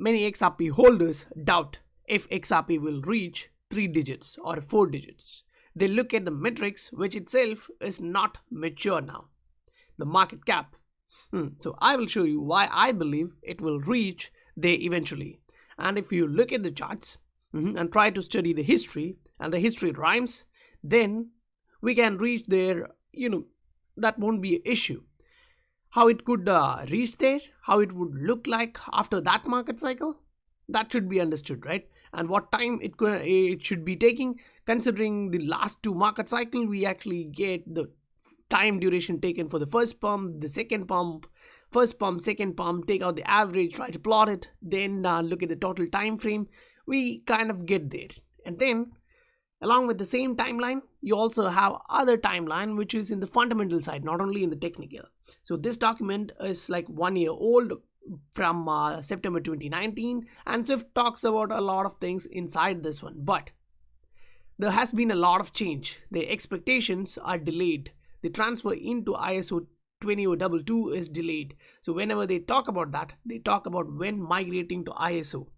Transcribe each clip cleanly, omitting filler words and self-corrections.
many XRP holders doubt if XRP will reach 3 digits or 4 digits. They look at the metrics, which itself is not mature now. The market cap. So I will show you why I believe it will reach there eventually. And if you look at the charts and try to study the history, and the history rhymes, then we can reach there, that won't be an issue. How it could reach there, how it would look like after that market cycle, that should be understood, right? And what time it should be taking, considering the last 2 market cycle, we actually get the time duration taken for the first pump, the second pump, first pump, second pump, take out the average, try to plot it, then look at the total time frame. We kind of get there. And then along with the same timeline, you also have other timeline which is in the fundamental side, not only in the technical. So this document is like 1 year old, from September 2019, and SWIFT talks about a lot of things inside this one. But there has been a lot of change. The expectations are delayed. The transfer into ISO 20022 is delayed. So whenever they talk about that, they talk about when migrating to ISO.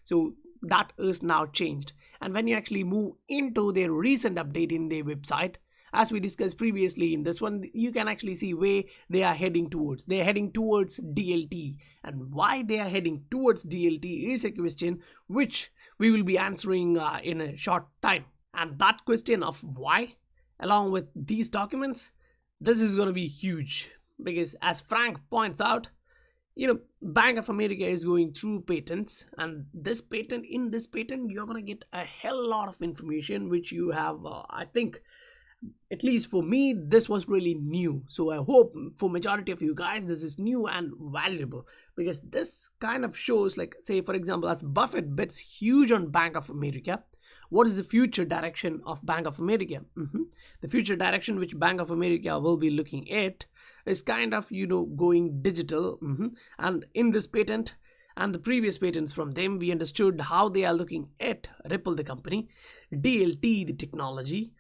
So that is now changed. And when you actually move into their recent update in their website, as we discussed previously in this one, you can actually see where they are heading towards. They are heading towards DLT. And why they are heading towards DLT is a question which we will be answering in a short time. And that question of why, along with these documents, this is going to be huge. Because as Frank points out, Bank of America is going through patents, and in this patent, you're going to get a hell lot of information which you have, I think, at least for me, this was really new. So I hope for majority of you guys, this is new and valuable, because this kind of shows, like, say, for example, as Buffett bets huge on Bank of America, what is the future direction of Bank of America? The future direction which Bank of America will be looking at is kind of, going digital. And in this patent and the previous patents from them, we understood how they are looking at Ripple, the company, DLT, the technology.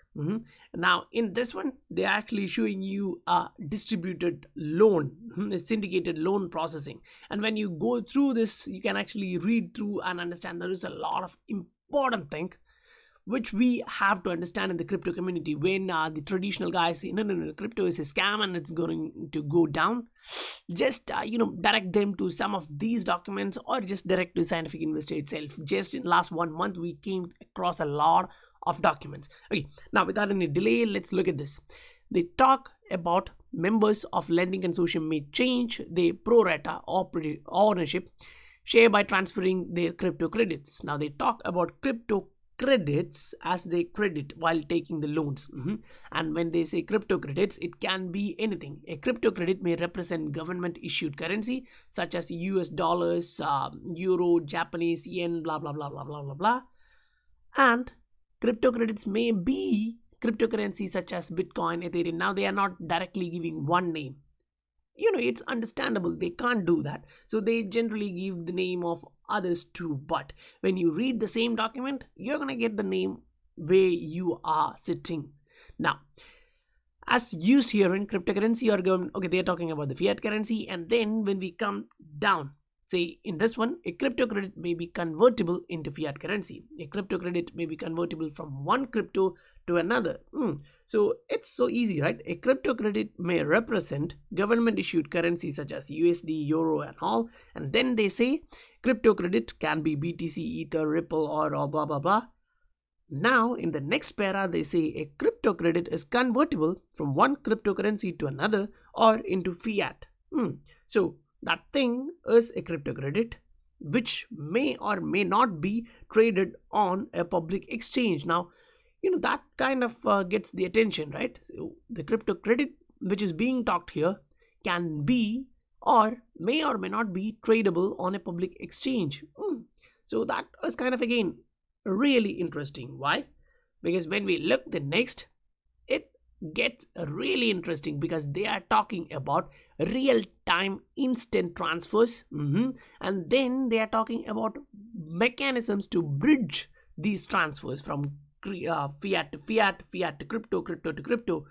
Now in this one, they're actually showing you a distributed loan, a syndicated loan processing. And when you go through this, you can actually read through and understand there is a lot of important thing which we have to understand in the crypto community. When the traditional guys say, no, crypto is a scam and it's going to go down, just, direct them to some of these documents, or just direct to Scientific Investor itself. Just in last 1 month, we came across a lot of documents. Okay, now without any delay, let's look at this. They talk about members of lending consortium may change their pro rata ownership share by transferring their crypto credits. Now they talk about crypto credits as they credit while taking the loans. And when they say crypto credits, it can be anything. A crypto credit may represent government issued currency such as US dollars, euro, Japanese yen, blah blah blah blah blah blah blah. And crypto credits may be cryptocurrency such as Bitcoin, Ethereum. Now they are not directly giving one name. It's understandable, they can't do that. So they generally give the name of others too. But when you read the same document, you're going to get the name where you are sitting. Now, as used here in cryptocurrency or government, okay, they're talking about the fiat currency. And then when we come down, say in this one, a crypto credit may be convertible into fiat currency. A crypto credit may be convertible from one crypto to another. So it's so easy, right? A crypto credit may represent government issued currency such as USD, Euro and all. And then they say crypto credit can be BTC, Ether, Ripple or blah blah blah. Now in the next para, they say a crypto credit is convertible from one cryptocurrency to another or into fiat. So that thing is a crypto credit which may or may not be traded on a public exchange. Now, that kind of gets the attention, right? So the crypto credit which is being talked here can be or may not be tradable on a public exchange. So that is kind of, again, really interesting. Why? Because when we look the next, it gets really interesting, because they are talking about real-time instant transfers, and then they are talking about mechanisms to bridge these transfers from fiat to fiat, fiat to crypto, crypto to crypto.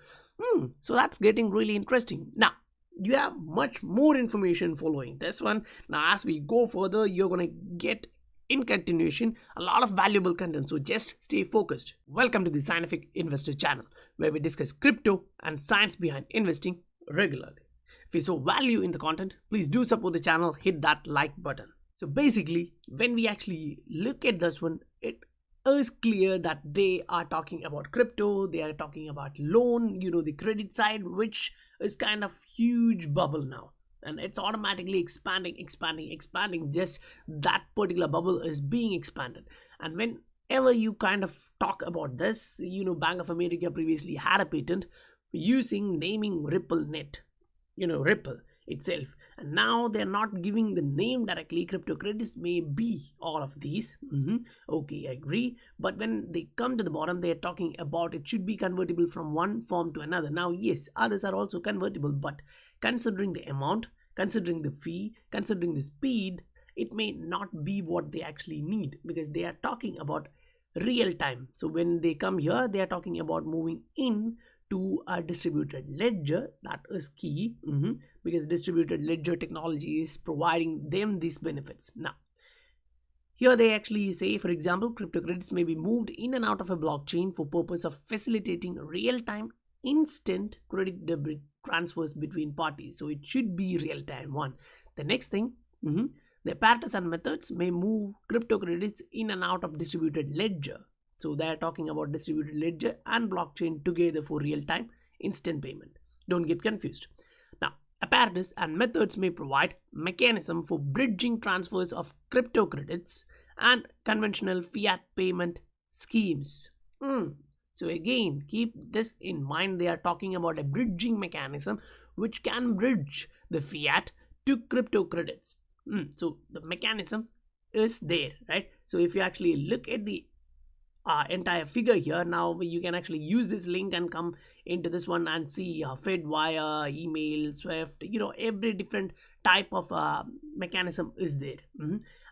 So that's getting really interesting. Now you have much more information following this one. Now as we go further, you're going to get in continuation a lot of valuable content, so just stay focused. Welcome to the Scientific Investor channel, where we discuss crypto and science behind investing regularly. If you saw value in the content, please do support the channel, hit that like button. So basically, when we actually look at this one, it is clear that they are talking about crypto, they are talking about loan, the credit side, which is kind of huge bubble now. And it's automatically expanding. Just that particular bubble is being expanded. And whenever you kind of talk about this, Bank of America previously had a patent using naming RippleNet, Ripple itself. And now they're not giving the name directly. Crypto credits may be all of these. Okay, I agree. But when they come to the bottom, they're talking about it should be convertible from one form to another. Now, yes, others are also convertible, but considering the amount, considering the fee, considering the speed, it may not be what they actually need, because they are talking about real time. So when they come here, they are talking about moving in to a distributed ledger. That is key, because distributed ledger technology is providing them these benefits. Now, here they actually say, for example, crypto credits may be moved in and out of a blockchain for purpose of facilitating real-time instant credit debit transfers between parties. So it should be real-time one. The next thing, the apparatus and methods may move crypto credits in and out of distributed ledger. So they are talking about distributed ledger and blockchain together for real-time instant payment. Don't get confused. Now, apparatus and methods may provide mechanism for bridging transfers of crypto credits and conventional fiat payment schemes. So again, keep this in mind. They are talking about a bridging mechanism which can bridge the fiat to crypto credits. So the mechanism is there, right? So if you actually look at the entire figure here, now you can actually use this link and come into this one and see Fed wire, email, Swift, every different type of mechanism is there.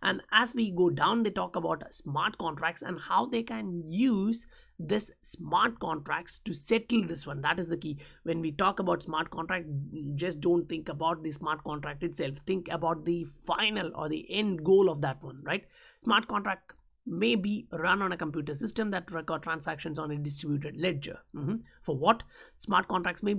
And as we go down, they talk about smart contracts and how they can use this smart contracts to settle this one. That is the key. When we talk about smart contract, just don't think about the smart contract itself. Think about the final or the end goal of that one, right? Smart contract may be run on a computer system that record transactions on a distributed ledger. For what? Smart contracts may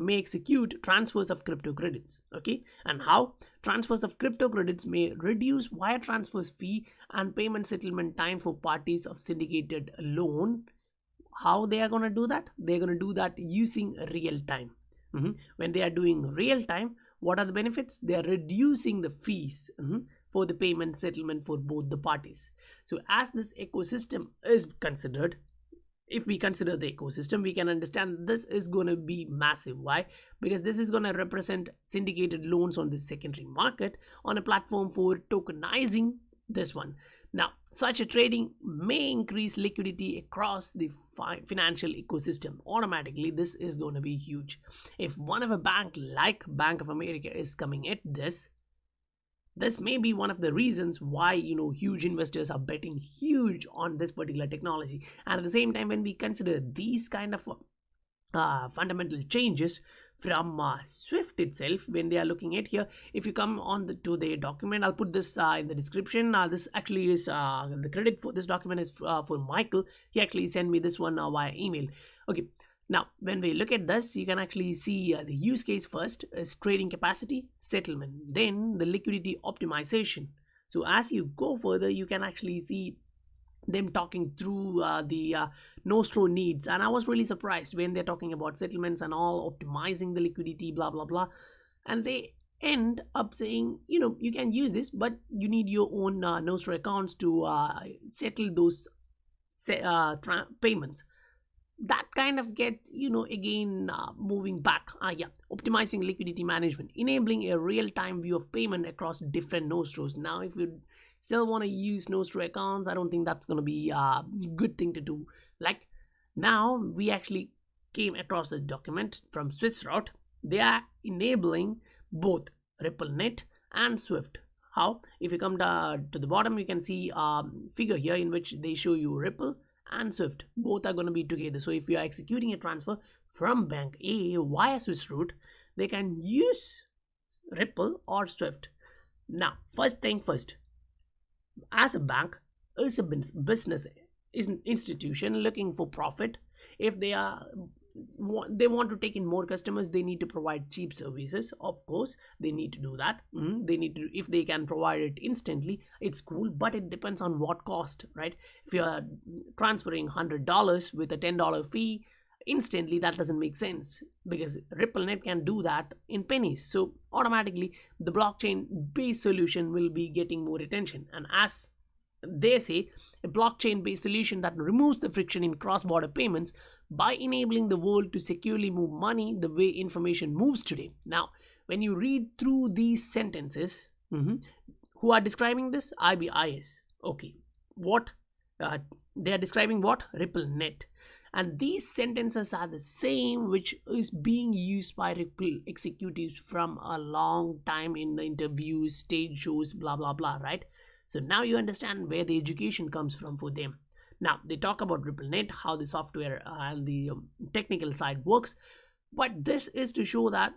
execute transfers of crypto credits. Okay, and how? Transfers of crypto credits may reduce wire transfers fee and payment settlement time for parties of syndicated loan. How they are going to do that? They're going to do that using real time. When they are doing real time, what are the benefits? They are reducing the fees for the payment settlement for both the parties. So as this ecosystem is considered, if we consider the ecosystem, we can understand this is going to be massive. Why? Because this is going to represent syndicated loans on the secondary market on a platform for tokenizing this one. Now, such a trading may increase liquidity across the financial ecosystem. Automatically, this is going to be huge. If one of a bank like Bank of America is coming at this may be one of the reasons why huge investors are betting huge on this particular technology. And at the same time, when we consider these kind of fundamental changes from Swift itself, when they are looking at here, if you come on to the document, I'll put this in the description. This actually is the credit for this document is for Michael. He actually sent me this one via email. Okay. Now, when we look at this, you can actually see the use case first is trading capacity, settlement, then the liquidity optimization. So as you go further, you can actually see them talking through the Nostro needs. And I was really surprised when they're talking about settlements and all, optimizing the liquidity, blah, blah, blah. And they end up saying, you can use this, but you need your own Nostro accounts to settle those payments. That kind of gets, again, moving back. Optimizing liquidity management, enabling a real-time view of payment across different Nostros. Now, if you still want to use Nostro accounts, I don't think that's going to be a good thing to do. Like, now, we actually came across a document from SWISSROUTE. They are enabling both RippleNet and Swift. How? If you come to the bottom, you can see a figure here in which they show you Ripple and Swift. Both are going to be together. So if you are executing a transfer from bank A via SWISSROUTE, they can use Ripple or Swift. Now, first thing first, as a bank, is a business, is an institution looking for profit. If they want to take in more customers, they need to provide cheap services. Of course, they need to do that. They need to, if they can provide it instantly, it's cool, but it depends on what cost, right? If you are transferring $100 with a $10 fee instantly, that doesn't make sense, because RippleNet can do that in pennies. So automatically the blockchain based solution will be getting more attention. And as they say, a blockchain based solution that removes the friction in cross-border payments by enabling the world to securely move money the way information moves today. Now, when you read through these sentences, who are describing this? IBIS. Okay, what they are describing? What? RippleNet. And these sentences are the same which is being used by Ripple executives from a long time in the interviews, stage shows, blah blah blah, right? So now you understand where the education comes from for them. Now they talk about RippleNet, how the software and the technical side works, but this is to show that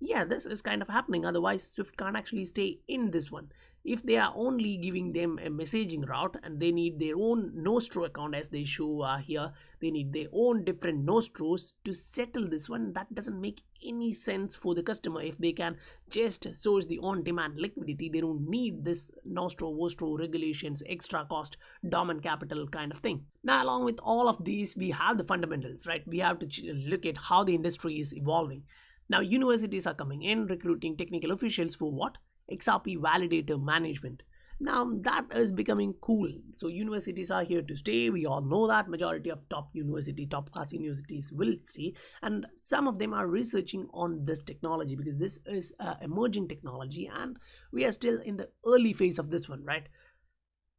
yeah, this is kind of happening. Otherwise, Swift can't actually stay in this one. If they are only giving them a messaging route and they need their own Nostro account, as they show here, they need their own different Nostros to settle this one. That doesn't make any sense for the customer. If they can just source the on-demand liquidity, they don't need this Nostro, Vostro regulations, extra cost, dormant capital kind of thing. Now, along with all of these, we have the fundamentals, right? We have to look at how the industry is evolving. Now, universities are coming in, recruiting technical officials for what? XRP validator management. Now, that is becoming cool. So, universities are here to stay. We all know that majority of top class universities will stay. And some of them are researching on this technology, because this is emerging technology and we are still in the early phase of this one, right?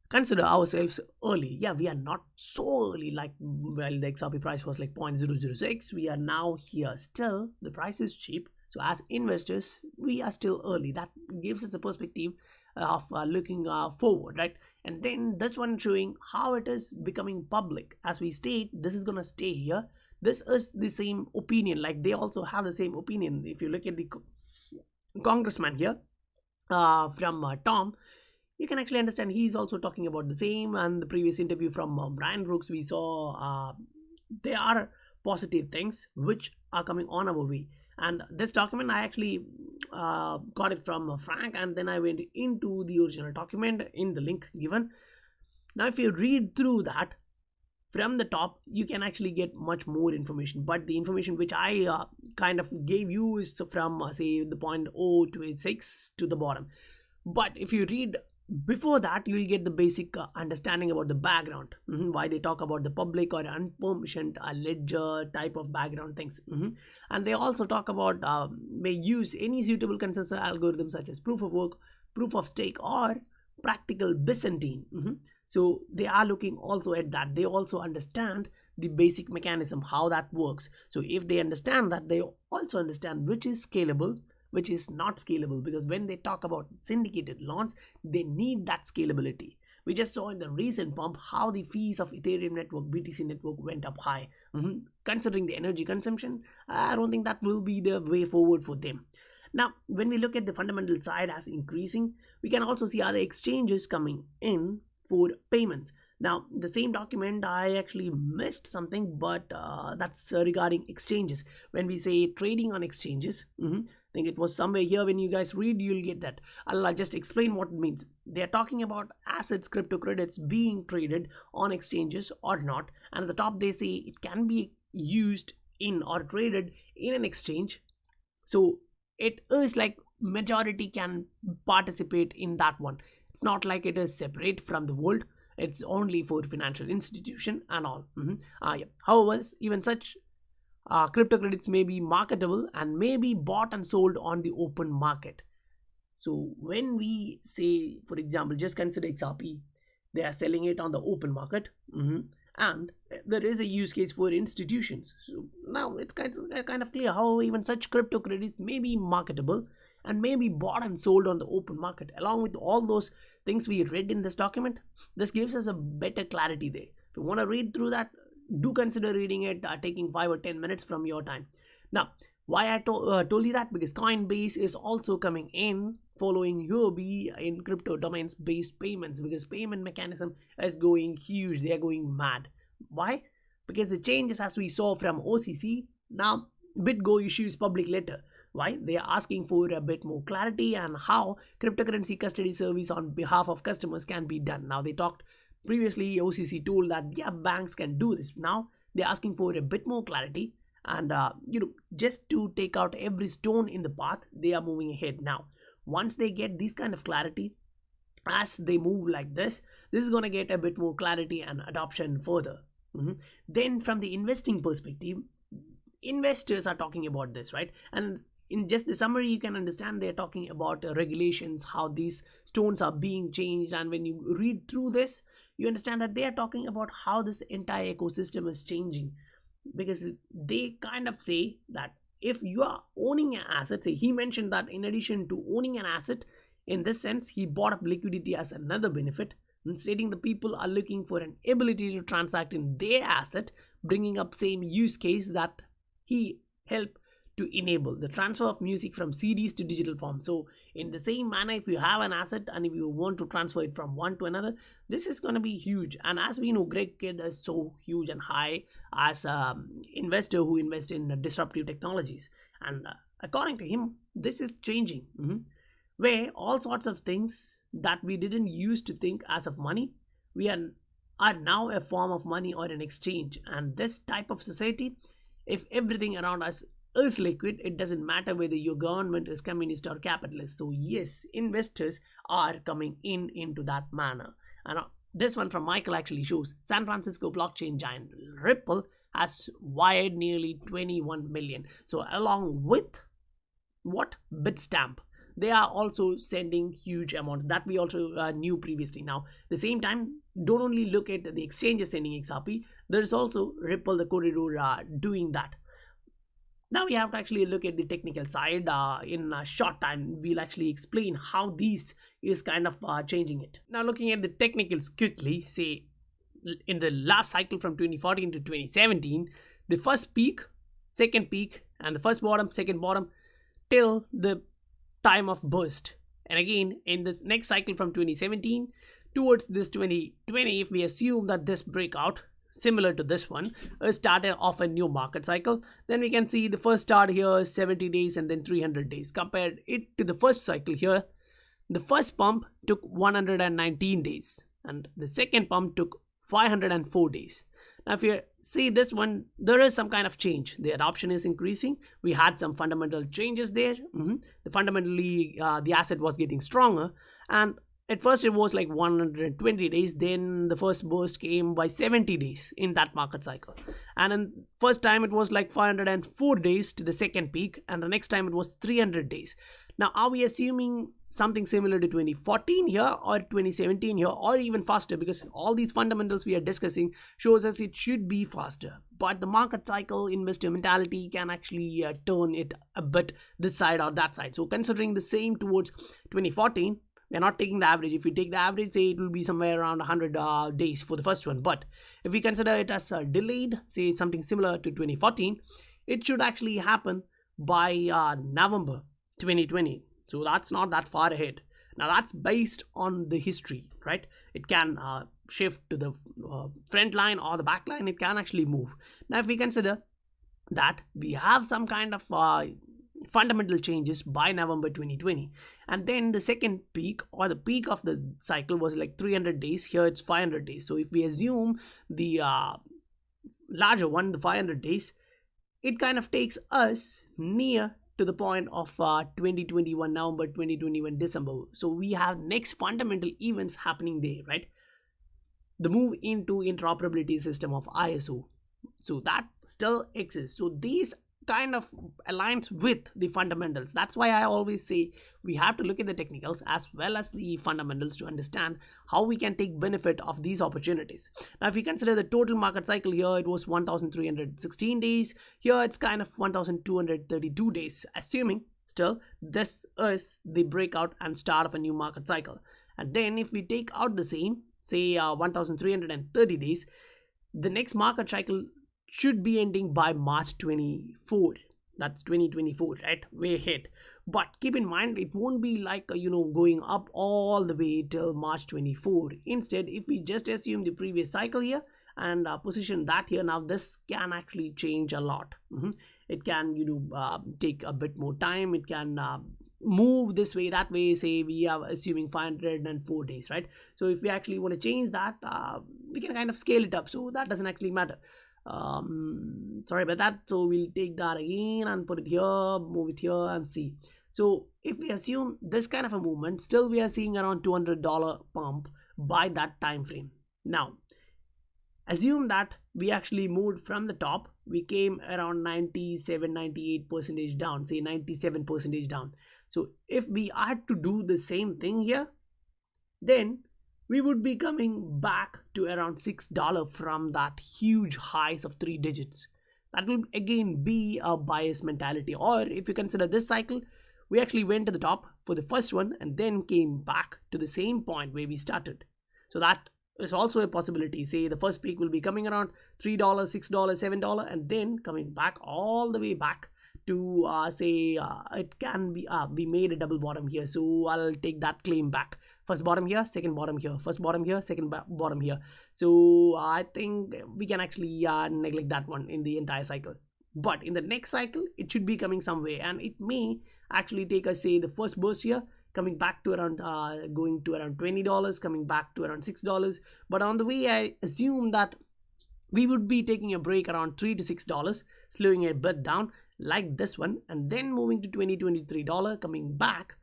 Consider ourselves early. Yeah, we are not so early, like, well, the XRP price was like 0.006. We are now here. Still, the price is cheap. So as investors, we are still early. That gives us a perspective of looking forward, right? And then this one showing how it is becoming public. As we state, this is going to stay here. This is the same opinion. Like, they also have the same opinion. If you look at the congressman here from Tom, you can actually understand he's also talking about the same. And the previous interview from Brian Brooks, we saw there are positive things which are coming on our way. And this document, I actually got it from Frank, and then I went into the original document in the link given. Now, if you read through that from the top, you can actually get much more information. But the information which I kind of gave you is from, say, the 0.0286 to the bottom. But if you read before that, you will get the basic understanding about the background, why they talk about the public or unpermissioned ledger type of background things. And they also talk about may use any suitable consensus algorithm such as proof of work, proof of stake, or practical Byzantine. So they are looking also at that. They also understand the basic mechanism, how that works. So if they understand that, they also understand which is scalable, which is not scalable, because when they talk about syndicated loans, they need that scalability. We just saw in the recent pump how the fees of Ethereum network, BTC network went up high. Considering the energy consumption, I don't think that will be the way forward for them. Now, when we look at the fundamental side as increasing, we can also see other exchanges coming in for payments. Now, the same document, I actually missed something, but that's regarding exchanges. When we say trading on exchanges, I think it was somewhere here. When you guys read, you'll get that. I'll just explain what it means. They're talking about assets, crypto credits being traded on exchanges or not. And at the top, they say it can be used in or traded in an exchange. So it is like majority can participate in that one. It's not like it is separate from the world. It's only for financial institution and all. Yeah. However, even such crypto credits may be marketable and may be bought and sold on the open market. So when we say, for example, just consider XRP, they are selling it on the open market, and there is a use case for institutions. So now it's kind of clear how even such crypto credits may be marketable and may be bought and sold on the open market. Along with all those things we read in this document, this gives us a better clarity there. If you want to read through that, do consider reading it, taking 5 or 10 minutes from your time. Now, Why I told you that? Because Coinbase is also coming in following UOB in crypto domains based payments, because payment mechanism is going huge. They are going mad. Why? Because the changes as we saw from OCC, now BitGo issues public letter. Why? They are asking for a bit more clarity and how cryptocurrency custody service on behalf of customers can be done. Now they talked previously, OCC told that yeah, banks can do this. Now they're asking for a bit more clarity, and just to take out every stone in the path, they are moving ahead now. Once they get this kind of clarity, as they move like this is going to get a bit more clarity and adoption further. Then from the investing perspective, investors are talking about this, right? And in just the summary, you can understand they're talking about regulations, how these stones are being changed. And when you read through this, you understand that they are talking about how this entire ecosystem is changing, because they kind of say that if you are owning an asset, say he mentioned that in addition to owning an asset, in this sense he brought up liquidity as another benefit, and stating the people are looking for an ability to transact in their asset, bringing up same use case that he helped to enable the transfer of music from CDs to digital form. So in the same manner, if you have an asset and if you want to transfer it from one to another, this is going to be huge. And as we know, Greg Kidd is so huge and high as an investor who invests in disruptive technologies, and according to him, this is changing, where all sorts of things that we didn't used to think as of money, we are now a form of money or an exchange. And this type of society, if everything around us is liquid, it doesn't matter whether your government is communist or capitalist. So yes, investors are coming into that manner. And this one from Michael actually shows San Francisco blockchain giant Ripple has wired nearly 21 million. So along with what Bitstamp, they are also sending huge amounts that we also knew previously. Now the same time, don't only look at the exchanges sending XRP, there's also Ripple, the corridor, doing that. Now we have to actually look at the technical side. In a short time, we'll actually explain how these is kind of changing it. Now looking at the technicals quickly, say in the last cycle from 2014 to 2017, the first peak, second peak, and the first bottom, second bottom, till the time of burst. And again, in this next cycle from 2017 towards this 2020, if we assume that this breakout similar to this one started off a new market cycle, then we can see the first start here is 70 days and then 300 days. Compared it to the first cycle here, the first pump took 119 days and the second pump took 504 days. Now if you see this one, there is some kind of change. The adoption is increasing. We had some fundamental changes there. Fundamentally, the asset was getting stronger, and at first it was like 120 days, then the first burst came by 70 days in that market cycle. And in first time it was like 504 days to the second peak, and the next time it was 300 days. Now are we assuming something similar to 2014 here or 2017 here, or even faster? Because all these fundamentals we are discussing shows us it should be faster, but the market cycle investor mentality can actually turn it a bit this side or that side. So considering the same towards 2014, we're not taking the average. If we take the average, say it will be somewhere around 100 days for the first one. But if we consider it as delayed, say something similar to 2014, it should actually happen by November 2020. So that's not that far ahead. Now that's based on the history, right? It can shift to the front line or the back line. It can actually move. Now if we consider that we have some kind of fundamental changes by November 2020, and then the second peak or the peak of the cycle was like 300 days. Here it's 500 days. So if we assume the larger one, the 500 days, it kind of takes us near to the point of 2021 November, 2021 December. So we have next fundamental events happening there, right? The move into interoperability system of ISO. So that still exists. So these kind of aligns with the fundamentals. That's why I always say we have to look at the technicals as well as the fundamentals to understand how we can take benefit of these opportunities. Now if you consider the total market cycle here, it was 1316 days. Here it's kind of 1232 days, assuming still this is the breakout and start of a new market cycle. And then if we take out the same, say 1330 days, the next market cycle should be ending by March 24. That's 2024, right? Way ahead. But keep in mind, it won't be like going up all the way till March 24. Instead, if we just assume the previous cycle here and position that here, now this can actually change a lot. It can take a bit more time. It can move this way, that way. Say we are assuming 504 days, right? So if we actually want to change that, we can kind of scale it up, so that doesn't actually matter. Sorry about that. So we'll take that again and put it here, move it here, and see. So if we assume this kind of a movement, still we are seeing around $200 pump by that time frame. Now assume that we actually moved from the top, we came around 97-98% down, say 97% down. So if we had to do the same thing here, then we would be coming back to around $6 from that huge highs of 3 digits. That will again be a bias mentality. Or if you consider this cycle, we actually went to the top for the first one and then came back to the same point where we started. So that is also a possibility. Say the first peak will be coming around $3, $6, $7, and then coming back all the way back to it can be we made a double bottom here, so I'll take that claim back. First bottom here, second bottom here, first bottom here, second bottom here. So I think we can actually neglect that one in the entire cycle. But in the next cycle, it should be coming somewhere, and it may actually take us, say, the first burst here, coming back to around going to around $20, coming back to around $6. But on the way, I assume that we would be taking a break around $3 to $6, slowing a bit down like this one, and then moving to $23, coming back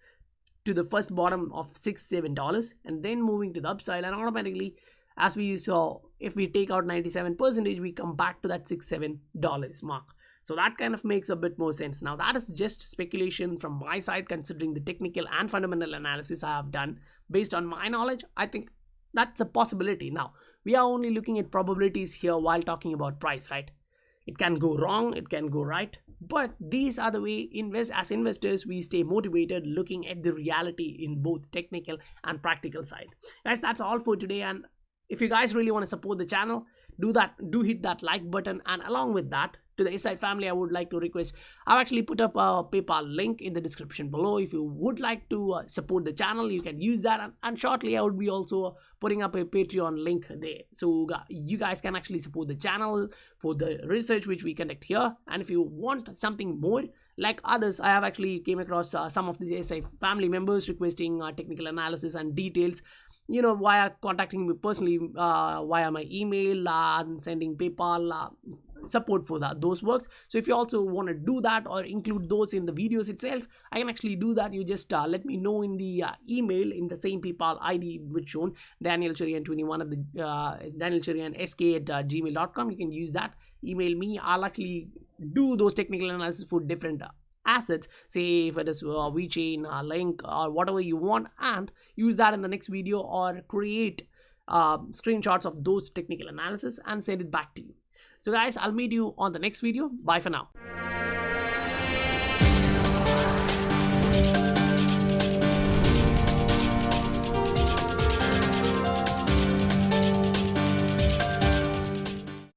to the first bottom of $6-7, and then moving to the upside, and automatically, as we saw, if we take out 97%, we come back to that $6-7 mark. So that kind of makes a bit more sense. Now that is just speculation from my side, considering the technical and fundamental analysis I have done based on my knowledge. I think that's a possibility. Now we are only looking at probabilities here while talking about price, right? It can go wrong, it can go right, but these are the way as investors we stay motivated, looking at the reality in both technical and practical side. Guys, that's all for today, and if you guys really want to support the channel, do hit that like button, and along with that, to the SI family, I would like to request, I've actually put up a PayPal link in the description below. If you would like to support the channel, you can use that, and shortly I would be also putting up a Patreon link there, so you guys can actually support the channel for the research which we conduct here. And if you want something more like others, I have actually came across some of the SI family members requesting technical analysis and details, via contacting me personally via my email and sending PayPal support for those works. So if you also want to do that or include those in the videos itself, I can actually do that. You just let me know in the email in the same PayPal ID which shown, DanielCherian21 at the DanielCherianSK@gmail.com. You can use that, email me. I'll actually do those technical analysis for different assets, say if it is VeChain, Link, or whatever you want, and use that in the next video, or create screenshots of those technical analysis and send it back to you. So guys, I'll meet you on the next video. Bye for now.